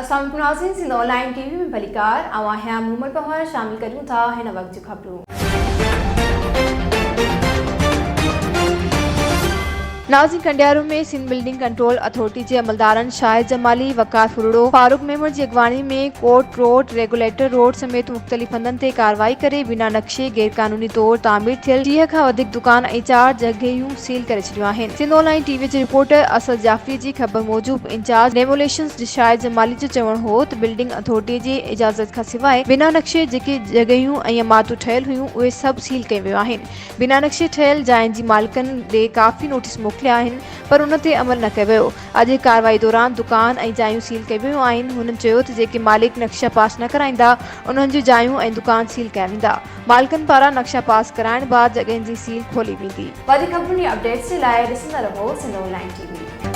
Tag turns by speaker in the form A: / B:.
A: अस्सलाम नाज़रीन, Sindh online TV में भलीकार आवां मोहम्मद पवार शामिल करूं था हिन वक्त जो खबरूं। नाज़रीन, कंडियारो में सिंध बिल्डिंग कंट्रोल अथॉरिटी के अमलदारन शाहिद जमाली, वकार फुरड़ो, फारूक मेमण की अगवानी में कोर्ट रोड, रेगुलेटर रोड समेत मुख्तलिफ हंधन ते कार्रवाई करे बिना नक्शे गैर कानूनी तौर तामीर थियल 30 खां वधीक दुकान ऐं 4 जगहियूं सील करे छॾियूं आहिनि। सिंध ऑनलाइन टीवी जे रिपोर्टर असद जाफरी जी ख़बर मूजिब इंचार्ज डेमोलेशंस शाहिद जमाली जो चवण हो त बिल्डिंग अथॉरिटी जी इजाज़त खां सवाइ बिना नक्शे जेके जगहियूं ऐं इमारतूं ठहियल हुयूं उहे सभु सील कयूं वियूं आहिनि। बिना नक्शे ठहियल जाइनि जी मालिकनि ॾे काफ़ी नोटिस पर उन ते अमल न कयो वियो। अॼु कार्रवाई दौरान दुकान ऐं जायूं सील कयूं वियूं आहिनि। हुननि चयो त जेके मालिक नक्शा पास न कराईंदा उन्हनि जूं जायूं ऐं दुकान सील कया वेंदा। मालिकनि पारां नक्शा पास कराइण बाद जॻहियुनि जी सील खोली वेंदी। वधीक खबरुनि जी अपडेट्स जे लाइ ॾिसंदा रहो सिंध ऑनलाइन टीवी।